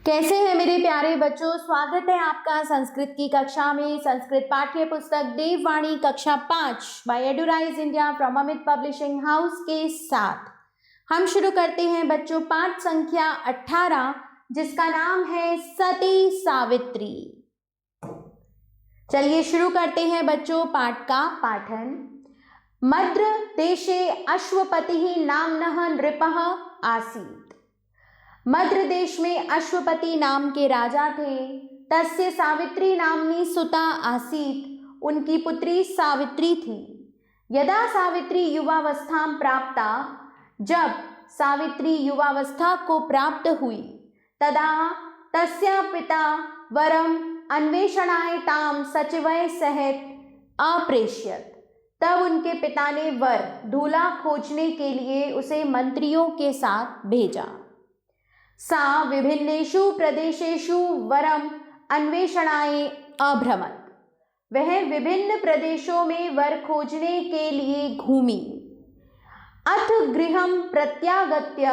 कैसे हैं मेरे प्यारे बच्चों। स्वागत है आपका संस्कृत की कक्षा में। संस्कृत पाठ्य पुस्तक देववाणी कक्षा 5 by Edurise India from Amit publishing house के साथ हम शुरू करते हैं बच्चों पाठ संख्या 18 जिसका नाम है सती सावित्री। चलिए शुरू करते हैं बच्चों पाठ का पाठन। मद्र देशे अश्वपतिः नाम्नः नृपः आसीत्। मद्र देश में अश्वपति नाम के राजा थे। तस्य सावित्री नामनी सुता आसीत्। उनकी पुत्री सावित्री थी। यदा सावित्री युवावस्था प्राप्ता, जब सावित्री युवावस्था को प्राप्त हुई, तदा तस्या पिता वरम अन्वेषणाय ताम सचिवय सहित अप्रेष्यत। तब उनके पिता ने वर दूल्हा खोजने के लिए उसे मंत्रियों के साथ भेजा। सा विभिन्नेषु प्रदेशेषु वरम अन्वेषणाय अभ्रमत। वह विभिन्न प्रदेशों में वर खोजने के लिए घूमी। अथ गृहं प्रत्यागत्य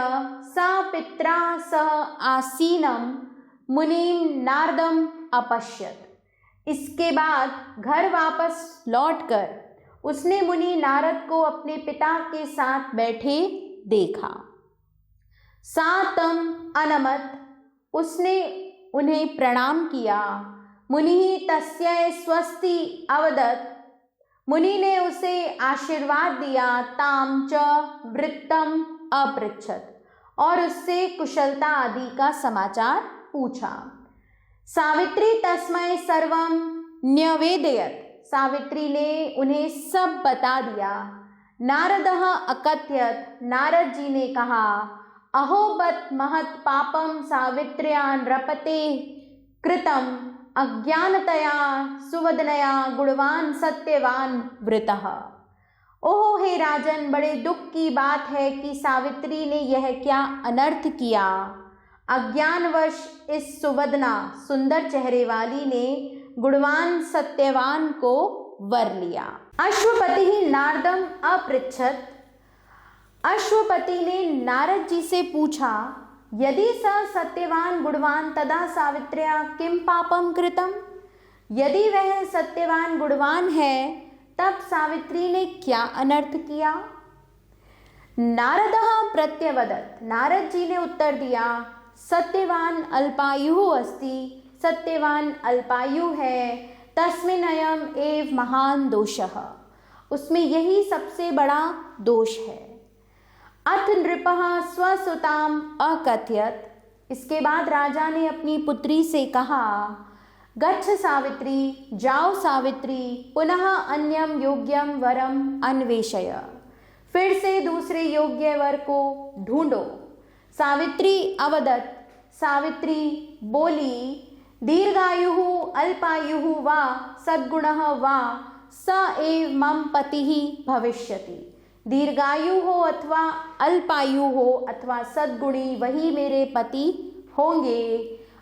सा पित्रा सह आसीनं मुनिं नारदम अपश्यत। इसके बाद घर वापस लौटकर उसने मुनि नारद को अपने पिता के साथ बैठे देखा। सा तम अनमत। उसने उन्हें प्रणाम किया। मुनि तस्यै स्वस्ति अवदत्। मुनि ने उसे आशीर्वाद दिया। ताम च वृत्तम अपृच्छत। और उससे कुशलता आदि का समाचार पूछा। सावित्री तस्मै सर्वं न्यवेदयत्। सावित्री ने उन्हें सब बता दिया। नारदः अकथयत्। नारद जी ने कहा, अहोबत महत् पापम सावित्र्या नृपते कृतम अज्ञानतया सुवदनया गुणवान सत्यवान वृतः। ओहो हे राजन, बड़े दुख की बात है कि सावित्री ने यह क्या अनर्थ किया। अज्ञानवश इस सुवदना सुंदर चेहरे वाली ने गुणवान सत्यवान को वर लिया। अश्वपति नारदम अपृच्छत। अश्वपति ने नारद जी से पूछा, यदि स सत्यवान गुणवान तदा सावित्र्या किम पापम कृतम। यदि वह सत्यवान गुणवान है तब सावित्री ने क्या अनर्थ किया। नारदः प्रत्यवदत्। नारद जी ने उत्तर दिया, सत्यवान अल्पायु अस्ति। सत्यवान अल्पायु है। तस्मिन् अयम् एव महान दोषः। उसमें यही सबसे बड़ा दोष है। अथ नृपः स्वसुताम अकथयत्। इसके बाद राजा ने अपनी पुत्री से कहा, गच्छ सावित्री, जाओ सावित्री, पुनः अन्यम योग्यम वरम अन्वेषय। फिर से दूसरे योग्य वर को ढूंढो। सावित्री अवदत्। सावित्री बोली, दीर्घायुः अल्पायुः वा सद्गुणः वा स एव मम पतिः भविष्यति। दीर्घायु हो अथवा अल्पायु हो अथवा सद्गुणी, वही मेरे पति होंगे।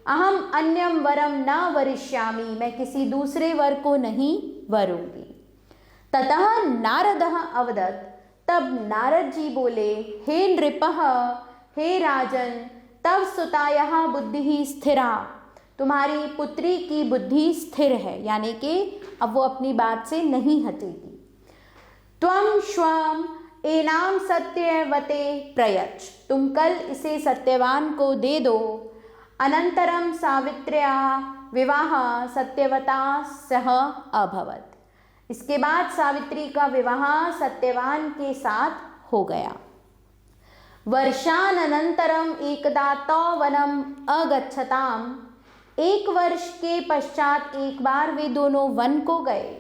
अहम अन्यम वरम न वरिष्यामि। मैं किसी दूसरे वर को नहीं वरूंगी। ततः नारदः अवदत्। तब नारद जी बोले, हे नृपः, हे राजन, तव सुतायाः बुद्धिः स्थिरा। तुम्हारी पुत्री की बुद्धि स्थिर है, यानी कि अब वो अपनी बात से नहीं हटेगी। त्वं श्वम एनाम सत्यवते प्रयच्छ। तुम कल इसे सत्यवान को दे दो। अनंतरम सावित्र्या विवाह सत्यवता सह अभवत। इसके बाद सावित्री का विवाह सत्यवान के साथ हो गया। वर्षानंतरम एकदा तौ वनम अगच्छताम। एक वर्ष के पश्चात एक बार वे दोनों वन को गए।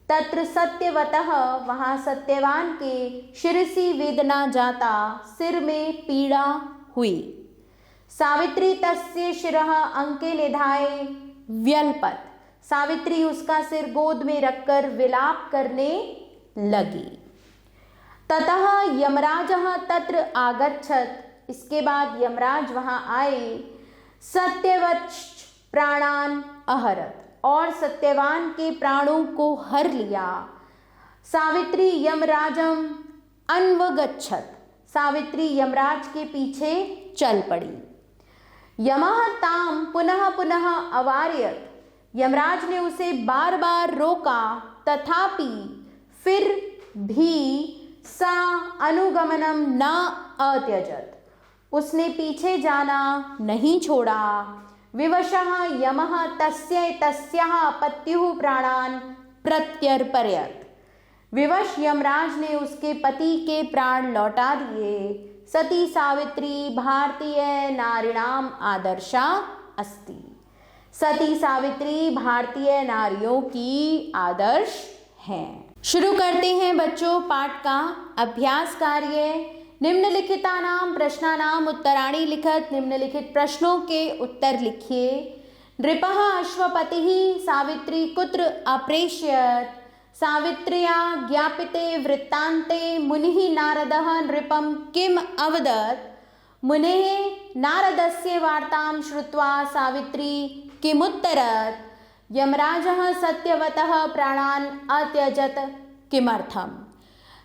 तत्र सत्यवतः, वहाँ सत्यवान के शिरसि वेदना जाता, सिर में पीड़ा हुई। सावित्री तस्य शिरः अंके निधाय व्यल्पत। सावित्री उसका सिर गोद में रखकर विलाप करने लगी। ततः यमराजः तत्र आगच्छत। इसके बाद यमराज वहाँ आए। सत्यवत् प्राणान अहरत। और सत्यवान के प्राणों को हर लिया। सावित्री यमराजम अन्वगच्छत। सावित्री यमराज के पीछे चल पड़ी। यमः ताम पुनः पुनः अवारयत, यमराज ने उसे बार बार रोका, तथापि फिर भी सा अनुगमनम न अत्यजत, उसने पीछे जाना नहीं छोड़ा। विवशः यमः तस्य तस्याः पत्युः प्राणान् प्रत्यर्पयत, विवश यमराज ने उसके पति के प्राण लौटा दिए। सती सावित्री भारतीय नारीणाम आदर्शा अस्ति, सती सावित्री भारतीय नारियों की आदर्श हैं। शुरू करते हैं बच्चों पाठ का अभ्यास कार्य। निम्नलिखितानां प्रश्नानां उत्तराणि लिखत, निम्नलिखित प्रश्नों के उत्तर लिखिए। नृपः अश्वपतिः सावित्री कुत्र अप्रेषयत्, सावित्र्या ज्ञापिते वृत्तान्ते मुनिः नारदः नृपं किम् अवदत्, मुनेः नारदस्य वार्तां श्रुत्वा सावित्री किमुत्तरत्, यमराजः सत्यवतः प्राणान् अत्यजत किमर्थम।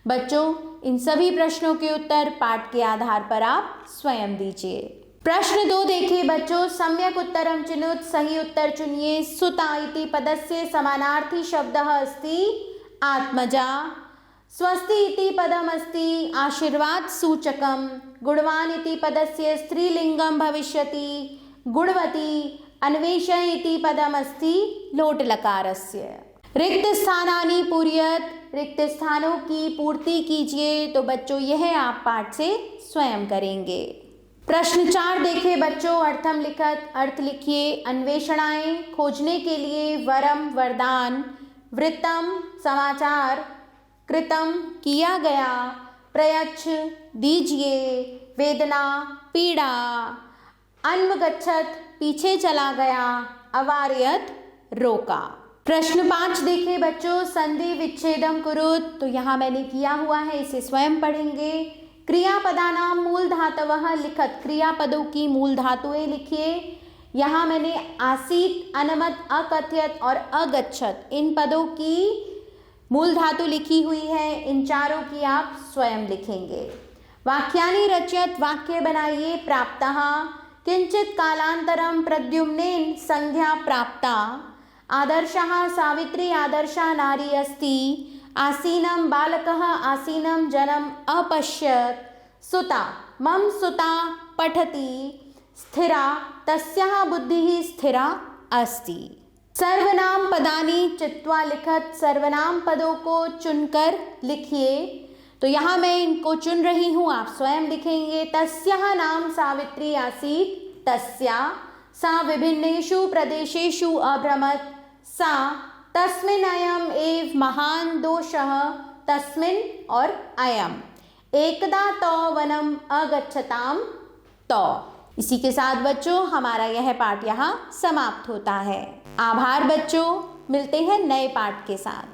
बच्चों इन सभी प्रश्नों के उत्तर पाठ के आधार पर आप स्वयं दीजिए। प्रश्न 2 देखिए बच्चों, सम्यक उत्तरम चिनुत, सही उत्तर चुनिए। सुता इति पदस्य समानार्थी शब्दः अस्ति आत्मजा, स्वस्ति इति पदम अस्ति आशीर्वाद सूचकम, गुणवान इति पदस्य स्त्रीलिंगम भविष्यति गुणवती, अन्वेषय इति पदम अस्ति लोट लकारस्य। रिक्त स्थानानि पूरयत, रिक्त स्थानों की पूर्ति कीजिए। तो बच्चों यह आप पाठ से स्वयं करेंगे। प्रश्न 4 देखिए बच्चों, अर्थम लिखत, अर्थ लिखिए। अन्वेषणाएं खोजने के लिए, वरम वरदान, वृत्तम समाचार, कृतम किया गया, प्रयच्छ दीजिए, वेदना पीड़ा, अन्वगच्छत पीछे चला गया, अवारयत रोका। प्रश्न 5 देखिए बच्चों, संधि विच्छेदम कुरुत, तो यहाँ मैंने किया हुआ है, इसे स्वयं पढ़ेंगे। क्रियापदानां मूल धातवः लिखत, क्रियापदों की मूल धातुएं लिखिए। यहाँ मैंने आसीत, अनमत, अकथयत और अगच्छत इन पदों की मूल धातु लिखी हुई है। इन चारों की आप स्वयं लिखेंगे। वाक्यानि रचयत, वाक्य बनाइए। प्राप्तः किंचित कालांतरम प्रद्युम्नेन संज्ञा प्राप्ता, आदर्शः सावित्री आदर्शा नारी अस्ति, आसीनं बालकः आसीनं जनम अपश्यत, सुता मम सुता पठति, स्थिरा तस्याः बुद्धिः स्थिरा अस्ति। सर्वनाम पदानि चित्वा लिखत, सर्वनाम पदों को चुनकर लिखिए। तो यहाँ मैं इनको चुन रही हूँ, आप स्वयं लिखेंगे। तस्याः नाम सावित्री आसीत्, तस्या, सा विभिन्नेषु प्रदेशेषु अभ्रमत, सा, तस्मिन् अयम् एव महान् दोषः, तस्मिन् और अयम्, एकदा तौ वनम अगच्छताम तौ। इसी के साथ बच्चों हमारा यह पाठ यहाँ समाप्त होता है। आभार बच्चों, मिलते हैं नए पाठ के साथ।